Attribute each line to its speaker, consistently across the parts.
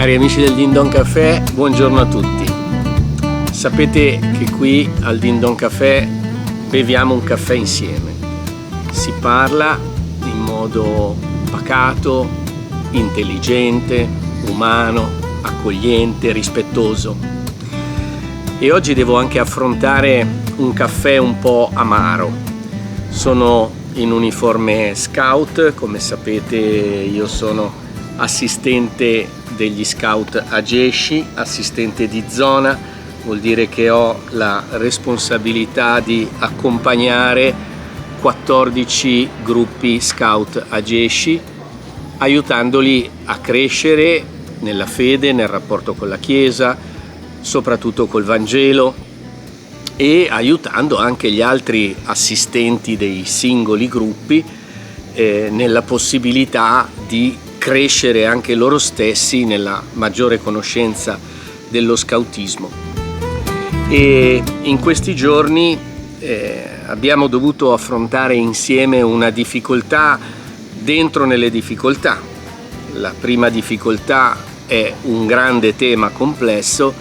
Speaker 1: Cari amici del Din Don Café, buongiorno a tutti. Sapete che qui al Din Don Café beviamo un caffè insieme. Si parla in modo pacato, intelligente, umano, accogliente, rispettoso. E oggi devo anche affrontare un caffè un po' amaro. Sono in uniforme scout, come sapete io sono assistente degli scout Ageshi, assistente di zona, vuol dire che ho la responsabilità di accompagnare 14 gruppi scout Ageshi, aiutandoli a crescere nella fede, nel rapporto con la Chiesa, soprattutto col Vangelo, e aiutando anche gli altri assistenti dei singoli gruppi nella possibilità di crescere anche loro stessi nella maggiore conoscenza dello scautismo. E in questi giorni abbiamo dovuto affrontare insieme una difficoltà dentro nelle difficoltà. La prima difficoltà è un grande tema complesso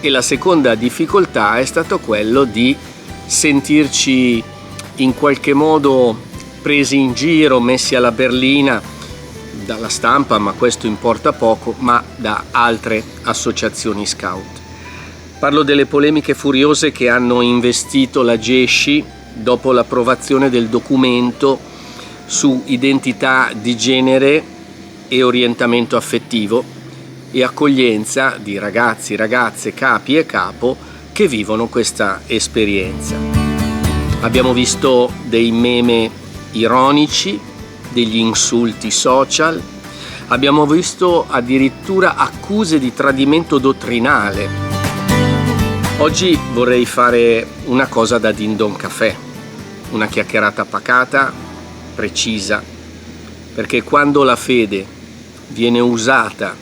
Speaker 1: e la seconda difficoltà è stato quello di sentirci in qualche modo presi in giro, messi alla berlina dalla stampa, ma questo importa poco, ma da altre associazioni scout. Parlo delle polemiche furiose che hanno investito la Ageshi dopo l'approvazione del documento su identità di genere e orientamento affettivo e accoglienza di ragazzi, ragazze, capi e capo che vivono questa esperienza. Abbiamo visto dei meme ironici, degli insulti social, abbiamo visto addirittura accuse di tradimento dottrinale. Oggi vorrei fare una cosa da Din Don Café, una chiacchierata pacata, precisa, perché quando la fede viene usata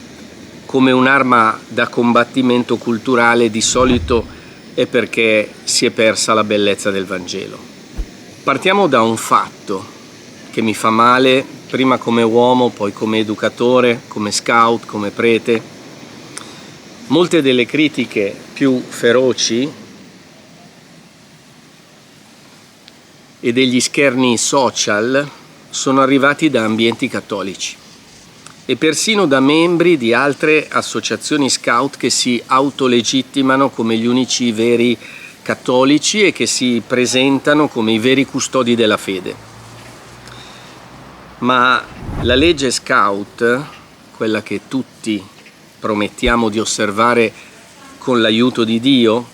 Speaker 1: come un'arma da combattimento culturale, di solito è perché si è persa la bellezza del Vangelo. Partiamo da un fatto che mi fa male, prima come uomo, poi come educatore, come scout, come prete. Molte delle critiche più feroci e degli scherni social sono arrivati da ambienti cattolici e persino da membri di altre associazioni scout che si autolegittimano come gli unici veri cattolici e che si presentano come i veri custodi della fede. Ma la legge scout, quella che tutti promettiamo di osservare con l'aiuto di Dio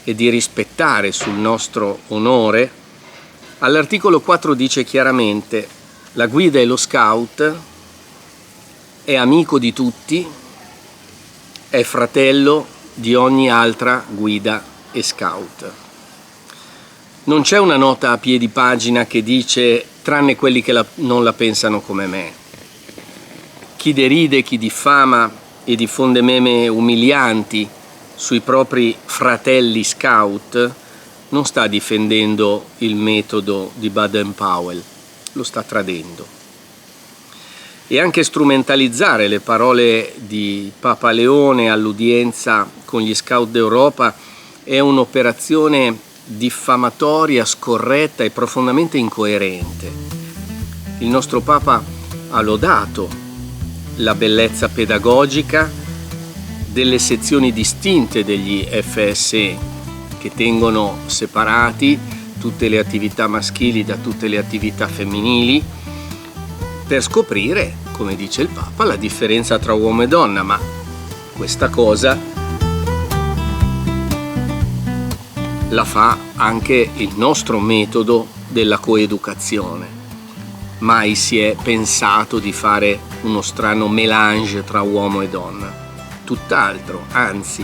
Speaker 1: e di rispettare sul nostro onore, all'articolo 4 dice chiaramente: la guida e lo scout è amico di tutti, è fratello di ogni altra guida e scout. Non c'è una nota a piedi pagina che dice tranne quelli che non la pensano come me. Chi deride, chi diffama e diffonde meme umilianti sui propri fratelli scout non sta difendendo il metodo di Baden-Powell, lo sta tradendo. E anche strumentalizzare le parole di Papa Leone all'udienza con gli scout d'Europa è un'operazione diffamatoria, scorretta e profondamente incoerente. Il nostro Papa ha lodato la bellezza pedagogica delle sezioni distinte degli FSE che tengono separati tutte le attività maschili da tutte le attività femminili per scoprire, come dice il Papa, la differenza tra uomo e donna, ma questa cosa la fa anche il nostro metodo della coeducazione. Mai si è pensato di fare uno strano mélange tra uomo e donna. Tutt'altro, anzi,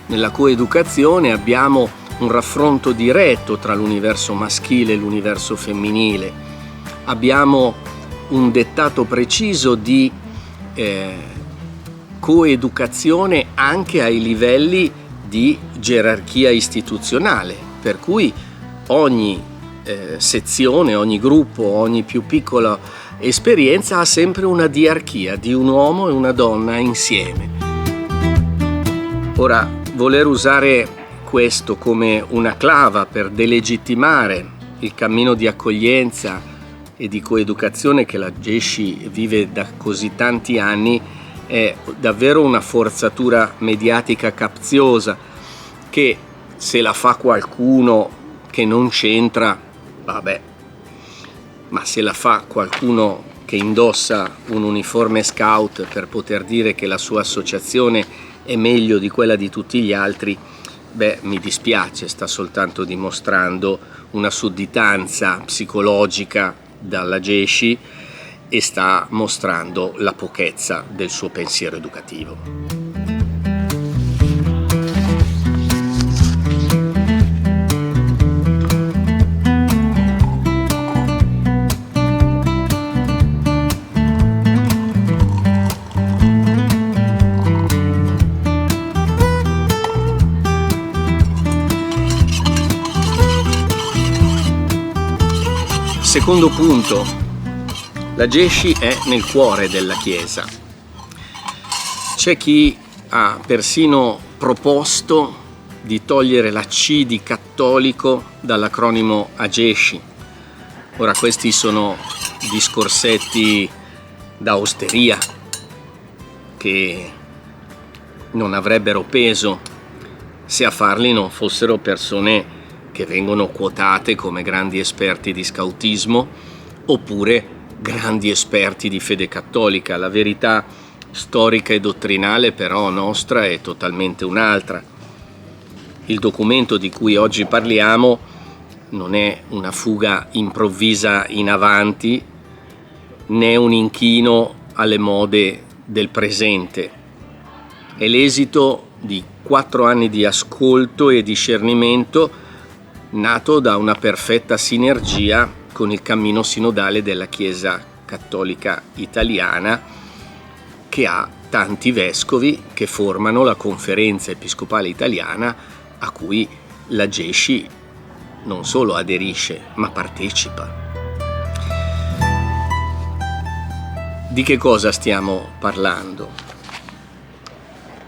Speaker 1: nella coeducazione abbiamo un raffronto diretto tra l'universo maschile e l'universo femminile. Abbiamo un dettato preciso di coeducazione anche ai livelli di gerarchia istituzionale, per cui ogni sezione, ogni gruppo, ogni più piccola esperienza ha sempre una diarchia di un uomo e una donna insieme. Ora, voler usare questo come una clava per delegittimare il cammino di accoglienza e di coeducazione che la Gesci vive da così tanti anni è davvero una forzatura mediatica capziosa che, se la fa qualcuno che non c'entra, vabbè, ma se la fa qualcuno che indossa un uniforme scout per poter dire che la sua associazione è meglio di quella di tutti gli altri, beh, mi dispiace, sta soltanto dimostrando una sudditanza psicologica dalla Gesci e sta mostrando la pochezza del suo pensiero educativo. Secondo punto, la Gesci è nel cuore della Chiesa. C'è chi ha persino proposto di togliere la C di cattolico dall'acronimo AGESCI. Ora, questi sono discorsetti da osteria che non avrebbero peso se a farli non fossero persone che vengono quotate come grandi esperti di scautismo oppure grandi esperti di fede cattolica. La verità storica e dottrinale però nostra è totalmente un'altra. Il documento di cui oggi parliamo non è una fuga improvvisa in avanti né un inchino alle mode del presente. È l'esito di 4 anni di ascolto e discernimento nato da una perfetta sinergia con il cammino sinodale della Chiesa Cattolica Italiana, che ha tanti vescovi che formano la Conferenza Episcopale Italiana, a cui la Gesci non solo aderisce, ma partecipa. Di che cosa stiamo parlando?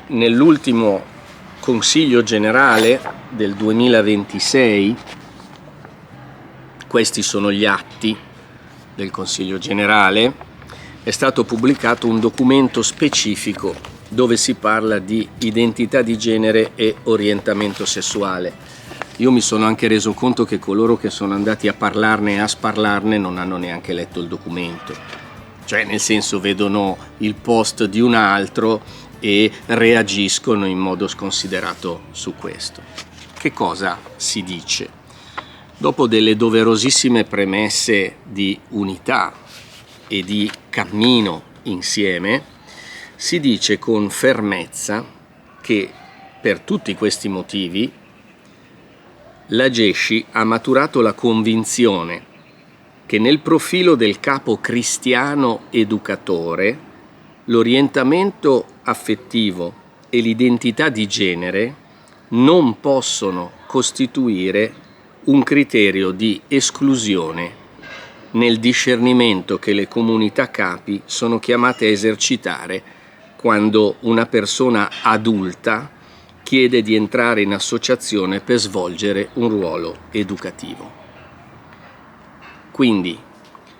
Speaker 1: Nell'ultimo Consiglio Generale del 2026, questi sono gli atti del Consiglio Generale, è stato pubblicato un documento specifico dove si parla di identità di genere e orientamento sessuale. Io mi sono anche reso conto che coloro che sono andati a parlarne e a sparlarne non hanno neanche letto il documento, cioè nel senso vedono il post di un altro e reagiscono in modo sconsiderato su questo. Che cosa si dice? Dopo delle doverosissime premesse di unità e di cammino insieme, si dice con fermezza che per tutti questi motivi la Gesci ha maturato la convinzione che nel profilo del capo cristiano educatore l'orientamento affettivo e l'identità di genere non possono costituire un criterio di esclusione nel discernimento che le comunità capi sono chiamate a esercitare quando una persona adulta chiede di entrare in associazione per svolgere un ruolo educativo. Quindi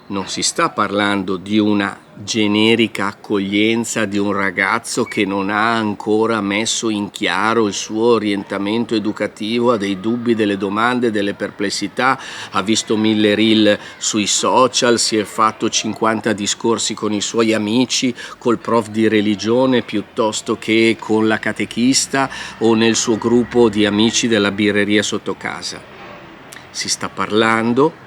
Speaker 1: non si sta parlando di una generica accoglienza di un ragazzo che non ha ancora messo in chiaro il suo orientamento educativo, ha dei dubbi, delle domande, delle perplessità, ha visto 1000 reel sui social, si è fatto 50 discorsi con i suoi amici, col prof di religione piuttosto che con la catechista o nel suo gruppo di amici della birreria sotto casa. Si sta parlando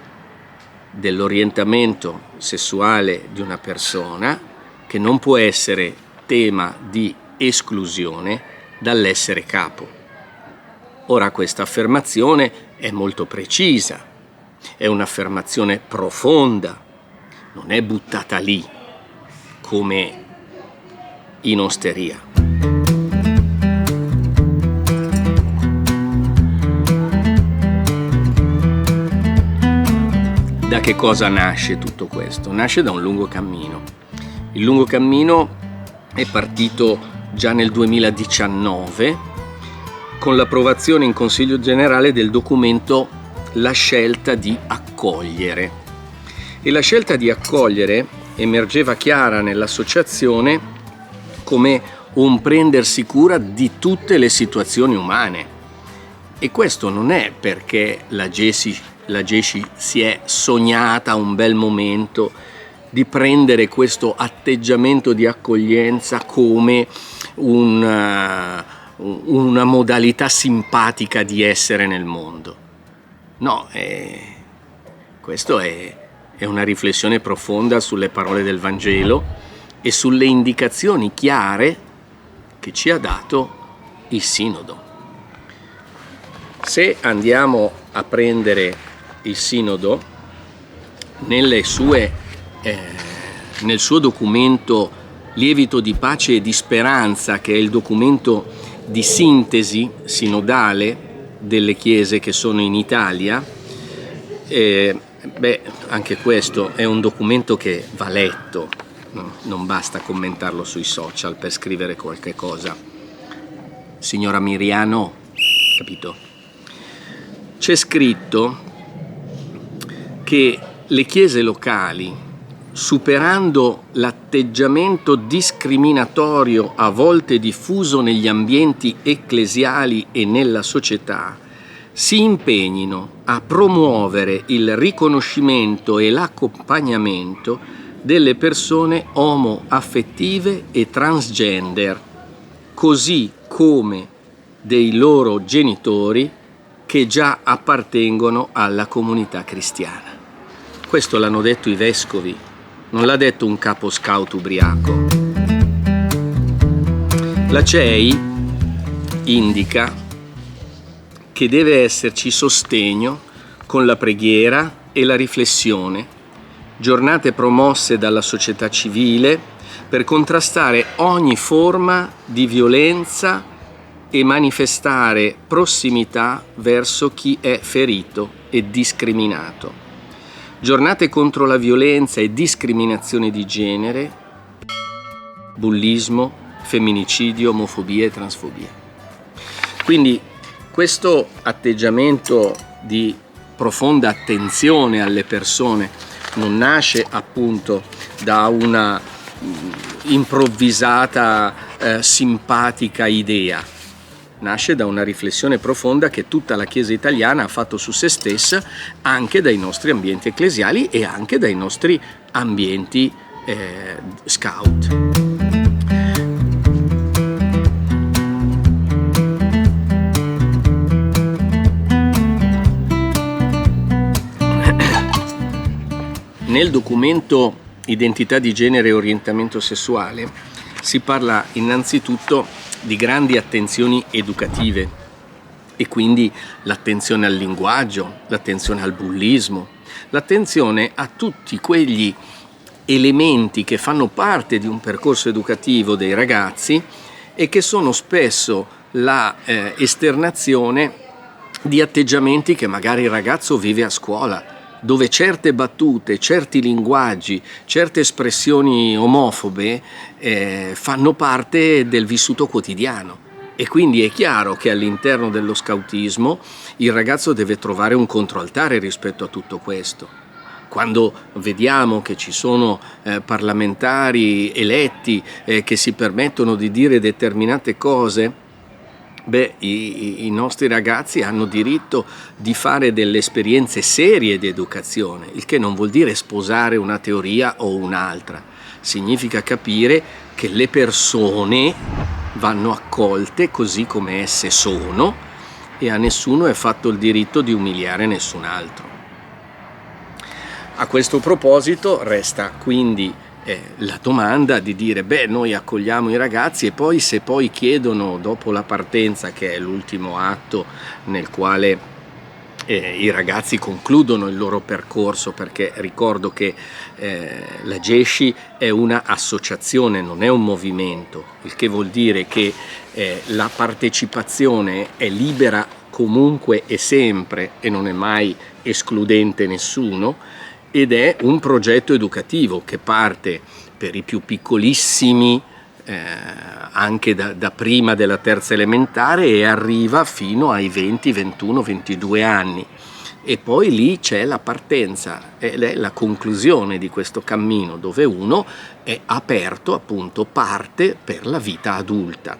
Speaker 1: dell'orientamento sessuale di una persona che non può essere tema di esclusione dall'essere capo. Ora, questa affermazione è molto precisa, è un'affermazione profonda, non è buttata lì come in osteria. Da che cosa nasce tutto questo? Nasce da un lungo cammino. Il lungo cammino è partito già nel 2019 con l'approvazione in Consiglio Generale del documento La scelta di accogliere. E la scelta di accogliere emergeva chiara nell'associazione come un prendersi cura di tutte le situazioni umane. E questo non è perché la Gesci si è sognata un bel momento di prendere questo atteggiamento di accoglienza come una modalità simpatica di essere nel mondo. No, questo è una riflessione profonda sulle parole del Vangelo e sulle indicazioni chiare che ci ha dato il Sinodo. Se andiamo a prendere il Sinodo nel suo documento Lievito di pace e di speranza, che è il documento di sintesi sinodale delle chiese che sono in Italia, anche questo è un documento che va letto, non basta commentarlo sui social per scrivere qualche cosa. Signora Miriano, capito? C'è scritto che le chiese locali, superando l'atteggiamento discriminatorio a volte diffuso negli ambienti ecclesiali e nella società, si impegnino a promuovere il riconoscimento e l'accompagnamento delle persone omoaffettive e transgender, così come dei loro genitori che già appartengono alla comunità cristiana. Questo l'hanno detto i vescovi, non l'ha detto un capo scout ubriaco. La CEI indica che deve esserci sostegno con la preghiera e la riflessione, giornate promosse dalla società civile per contrastare ogni forma di violenza e manifestare prossimità verso chi è ferito e discriminato. Giornate contro la violenza e discriminazione di genere, bullismo, femminicidio, omofobia e transfobia. Quindi questo atteggiamento di profonda attenzione alle persone non nasce appunto da una improvvisata simpatica idea. Nasce da una riflessione profonda che tutta la Chiesa italiana ha fatto su se stessa, anche dai nostri ambienti ecclesiali e anche dai nostri ambienti scout. Nel documento Identità di genere e orientamento sessuale si parla innanzitutto di grandi attenzioni educative e quindi l'attenzione al linguaggio, l'attenzione al bullismo, l'attenzione a tutti quegli elementi che fanno parte di un percorso educativo dei ragazzi e che sono spesso la esternazione di atteggiamenti che magari il ragazzo vive a scuola, dove certe battute, certi linguaggi, certe espressioni omofobe fanno parte del vissuto quotidiano. E quindi è chiaro che all'interno dello scautismo il ragazzo deve trovare un controaltare rispetto a tutto questo. Quando vediamo che ci sono parlamentari eletti che si permettono di dire determinate cose, i nostri ragazzi hanno diritto di fare delle esperienze serie di educazione, il che non vuol dire sposare una teoria o un'altra. Significa capire che le persone vanno accolte così come esse sono e a nessuno è fatto il diritto di umiliare nessun altro. A questo proposito resta quindi la domanda di dire noi accogliamo i ragazzi e poi se poi chiedono dopo la partenza, che è l'ultimo atto nel quale i ragazzi concludono il loro percorso, perché ricordo che la Gesci è una associazione, non è un movimento, il che vuol dire che la partecipazione è libera comunque e sempre e non è mai escludente nessuno. ed è un progetto educativo che parte per i più piccolissimi anche da prima della terza elementare e arriva fino ai 20, 21, 22 anni. E poi lì c'è la partenza, è la conclusione di questo cammino dove uno è aperto, appunto, parte per la vita adulta.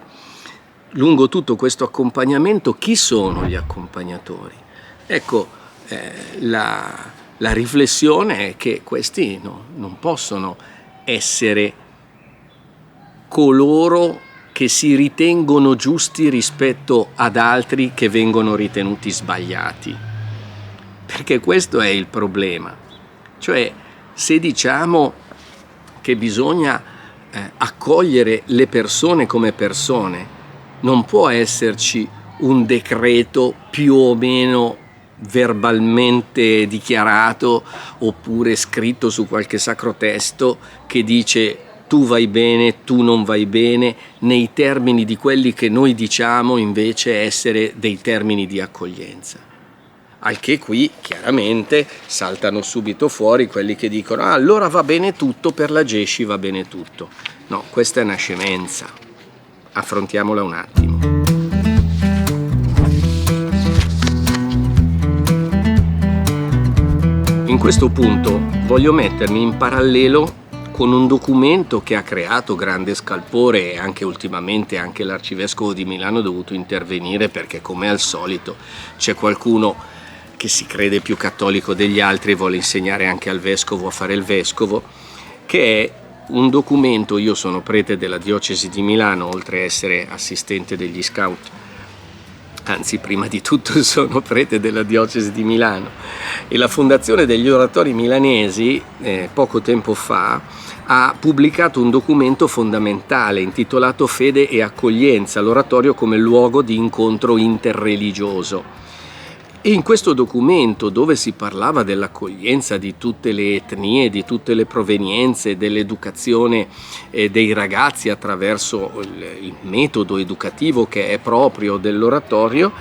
Speaker 1: Lungo tutto questo accompagnamento, chi sono gli accompagnatori? Ecco, la riflessione è che questi non possono essere coloro che si ritengono giusti rispetto ad altri che vengono ritenuti sbagliati. Perché questo è il problema. Cioè, se diciamo che bisogna accogliere le persone come persone, non può esserci un decreto più o meno verbalmente dichiarato oppure scritto su qualche sacro testo che dice tu vai bene, tu non vai bene, nei termini di quelli che noi diciamo invece essere dei termini di accoglienza. Al che qui chiaramente saltano subito fuori quelli che dicono allora va bene tutto, per la Gesci va bene tutto. No, questa è una scemenza. Affrontiamola un attimo. In questo punto voglio mettermi in parallelo con un documento che ha creato grande scalpore e anche ultimamente anche l'arcivescovo di Milano ha dovuto intervenire perché, come al solito, c'è qualcuno che si crede più cattolico degli altri e vuole insegnare anche al vescovo a fare il vescovo, che è un documento. Io sono prete della diocesi di Milano, oltre a essere assistente degli scout, anzi prima di tutto sono prete della diocesi di Milano, e la Fondazione degli Oratori Milanesi poco tempo fa ha pubblicato un documento fondamentale intitolato Fede e accoglienza, l'oratorio come luogo di incontro interreligioso. E in questo documento, dove si parlava dell'accoglienza di tutte le etnie, di tutte le provenienze, dell'educazione dei ragazzi attraverso il metodo educativo che è proprio dell'oratorio,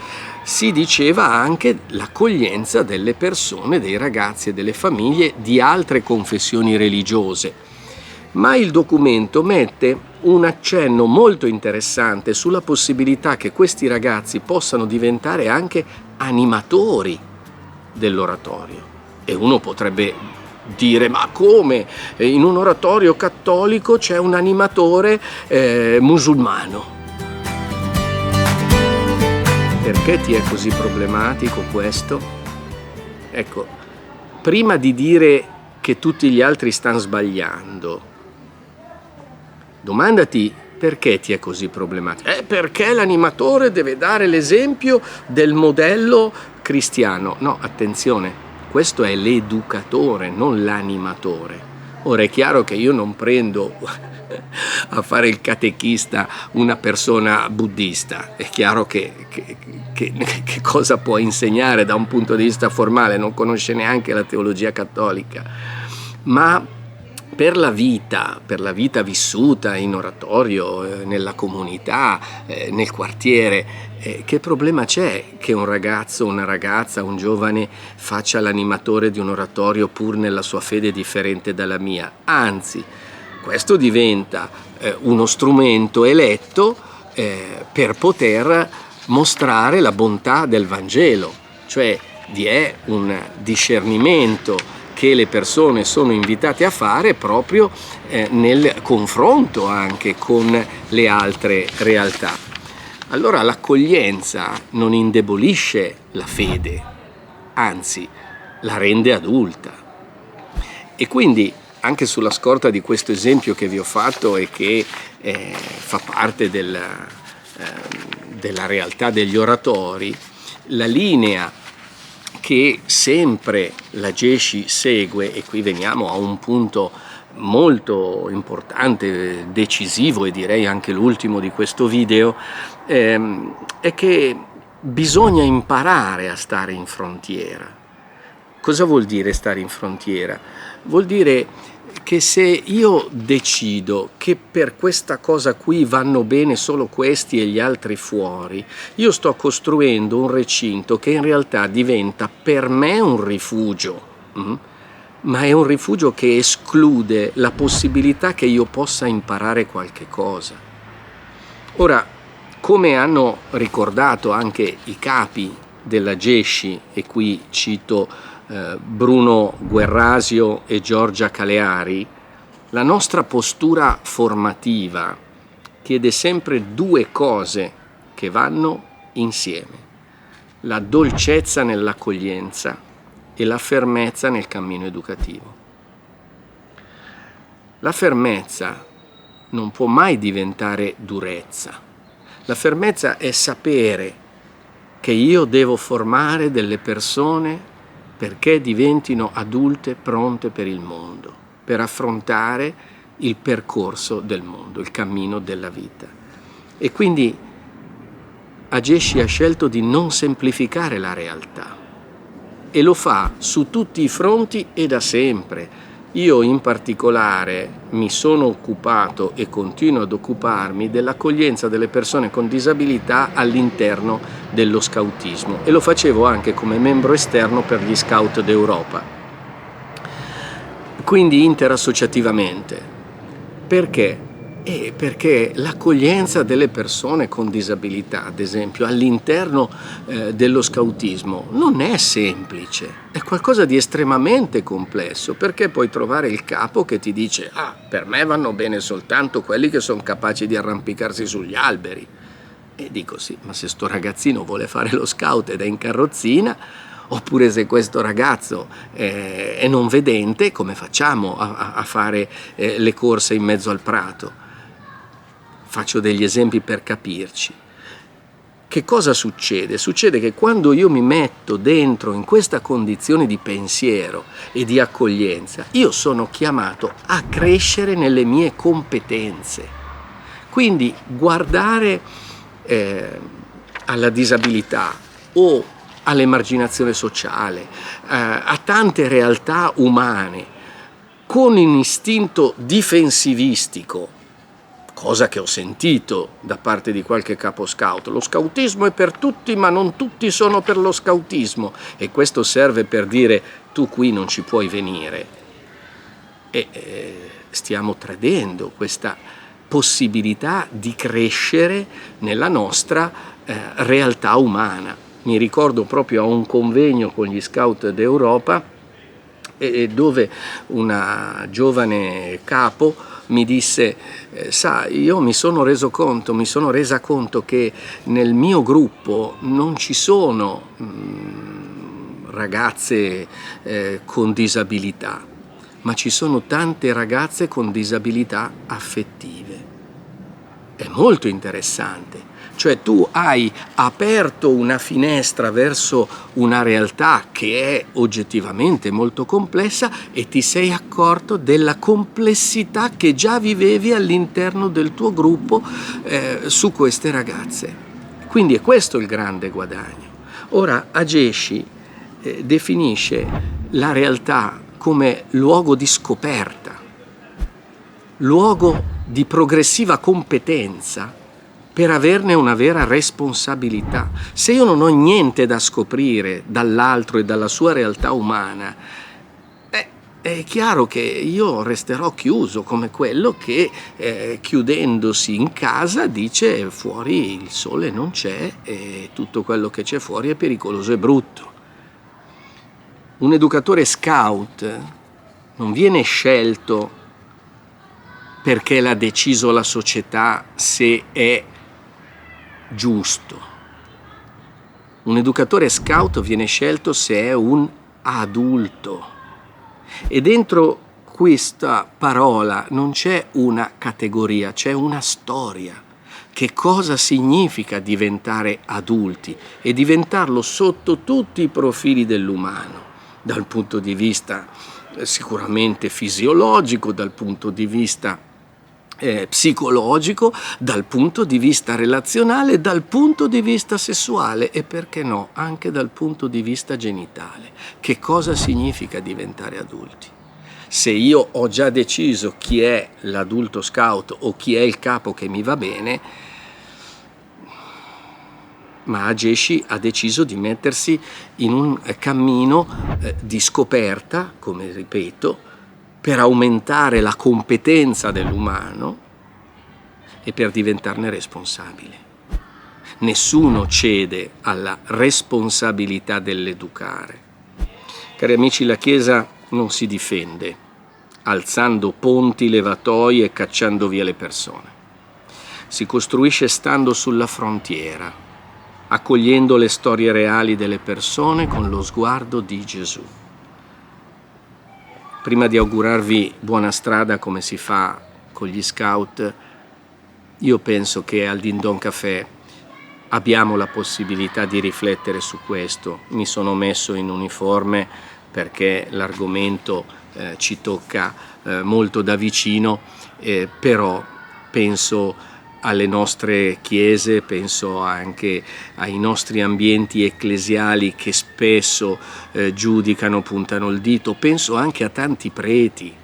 Speaker 1: si diceva anche l'accoglienza delle persone, dei ragazzi e delle famiglie di altre confessioni religiose. Ma il documento mette un accenno molto interessante sulla possibilità che questi ragazzi possano diventare anche animatori dell'oratorio. E uno potrebbe dire: ma come? In un oratorio cattolico c'è un animatore musulmano. Perché ti è così problematico questo? Ecco, prima di dire che tutti gli altri stanno sbagliando, domandati perché ti è così problematico. Perché l'animatore deve dare l'esempio del modello cristiano. No, attenzione, questo è l'educatore, non l'animatore. Ora è chiaro che io non prendo a fare il catechista una persona buddista, è chiaro che cosa può insegnare da un punto di vista formale, non conosce neanche la teologia cattolica, ma per la vita vissuta in oratorio, nella comunità, nel quartiere, che problema c'è che un ragazzo, una ragazza, un giovane faccia l'animatore di un oratorio pur nella sua fede differente dalla mia? Anzi, questo diventa uno strumento eletto per poter mostrare la bontà del Vangelo, cioè vi è un discernimento che le persone sono invitate a fare proprio nel confronto anche con le altre realtà. Allora l'accoglienza non indebolisce la fede, anzi la rende adulta. E quindi anche sulla scorta di questo esempio che vi ho fatto e che fa parte della realtà degli oratori, la linea che sempre la Gesci segue, e qui veniamo a un punto molto importante, decisivo e direi anche l'ultimo di questo video, è che bisogna imparare a stare in frontiera. Cosa vuol dire stare in frontiera? Vuol dire che se io decido che per questa cosa qui vanno bene solo questi e gli altri fuori, io sto costruendo un recinto che in realtà diventa per me un rifugio, ma è un rifugio che esclude la possibilità che io possa imparare qualche cosa. Ora, come hanno ricordato anche i capi della Gesci, e qui cito Bruno Guerrasio e Giorgia Caleari, la nostra postura formativa chiede sempre due cose che vanno insieme: la dolcezza nell'accoglienza e la fermezza nel cammino educativo. La fermezza non può mai diventare durezza. La fermezza è sapere che io devo formare delle persone perché diventino adulte pronte per il mondo, per affrontare il percorso del mondo, il cammino della vita. E quindi Ageshi ha scelto di non semplificare la realtà e lo fa su tutti i fronti e da sempre. Io in particolare mi sono occupato e continuo ad occuparmi dell'accoglienza delle persone con disabilità all'interno dello scautismo, e lo facevo anche come membro esterno per gli Scout d'Europa, quindi interassociativamente. Perché? Perché l'accoglienza delle persone con disabilità, ad esempio, all'interno dello scautismo non è semplice, è qualcosa di estremamente complesso, perché puoi trovare il capo che ti dice: ah, per me vanno bene soltanto quelli che sono capaci di arrampicarsi sugli alberi. E dico sì, ma se sto ragazzino vuole fare lo scout ed è in carrozzina, oppure se questo ragazzo è non vedente, come facciamo a fare le corse in mezzo al prato? Faccio degli esempi per capirci. Che cosa succede? Succede che quando io mi metto dentro in questa condizione di pensiero e di accoglienza, io sono chiamato a crescere nelle mie competenze. Quindi guardare alla disabilità o all'emarginazione sociale, a tante realtà umane con un istinto difensivistico, cosa che ho sentito da parte di qualche capo scout: lo scautismo è per tutti ma non tutti sono per lo scautismo, e questo serve per dire tu qui non ci puoi venire. E stiamo tradendo questa possibilità di crescere nella nostra realtà umana. Mi ricordo proprio a un convegno con gli Scout d'Europa dove una giovane capo mi disse: sai, io mi sono resa conto che nel mio gruppo non ci sono ragazze con disabilità, ma ci sono tante ragazze con disabilità affettive. È molto interessante. Cioè tu hai aperto una finestra verso una realtà che è oggettivamente molto complessa e ti sei accorto della complessità che già vivevi all'interno del tuo gruppo su queste ragazze. Quindi è questo il grande guadagno. Ora Ageshi definisce la realtà come luogo di scoperta, luogo di progressiva competenza, per averne una vera responsabilità. Se io non ho niente da scoprire dall'altro e dalla sua realtà umana, è chiaro che io resterò chiuso come quello che chiudendosi in casa dice: fuori il sole non c'è e tutto quello che c'è fuori è pericoloso e brutto. Un educatore scout non viene scelto perché l'ha deciso la società se è giusto. Un educatore scout viene scelto se è un adulto, e dentro questa parola non c'è una categoria, c'è una storia. Che cosa significa diventare adulti e diventarlo sotto tutti i profili dell'umano, dal punto di vista sicuramente fisiologico, dal punto di vista psicologico, dal punto di vista relazionale, dal punto di vista sessuale e, perché no, anche dal punto di vista genitale. Che cosa significa diventare adulti? Se io ho già deciso chi è l'adulto scout o chi è il capo che mi va bene, ma Ageshi ha deciso di mettersi in un cammino di scoperta, come ripeto, per aumentare la competenza dell'umano e per diventarne responsabile. Nessuno cede alla responsabilità dell'educare. Cari amici, la Chiesa non si difende alzando ponti, levatoi e cacciando via le persone. Si costruisce stando sulla frontiera, accogliendo le storie reali delle persone con lo sguardo di Gesù. Prima di augurarvi buona strada come si fa con gli scout, io penso che al Din Don Café abbiamo la possibilità di riflettere su questo. Mi sono messo in uniforme perché l'argomento ci tocca molto da vicino, però penso alle nostre chiese, penso anche ai nostri ambienti ecclesiali che spesso giudicano, puntano il dito, penso anche a tanti preti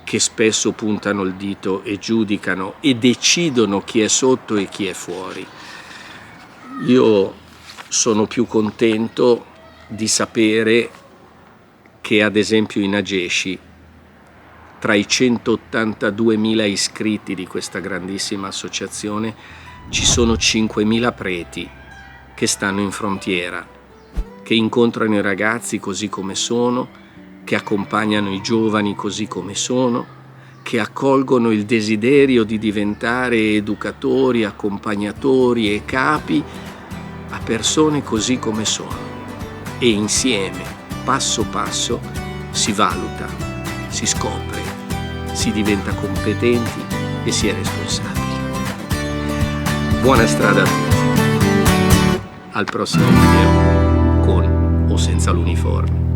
Speaker 1: che spesso puntano il dito e giudicano e decidono chi è sotto e chi è fuori. Io sono più contento di sapere che ad esempio in Ageshi, tra i 182.000 iscritti di questa grandissima associazione, ci sono 5.000 preti che stanno in frontiera, che incontrano i ragazzi così come sono, che accompagnano i giovani così come sono, che accolgono il desiderio di diventare educatori, accompagnatori e capi a persone così come sono. E insieme, passo passo, si valuta, si scopre, si diventa competenti e si è responsabili. Buona strada a tutti. Al prossimo video, con o senza l'uniforme.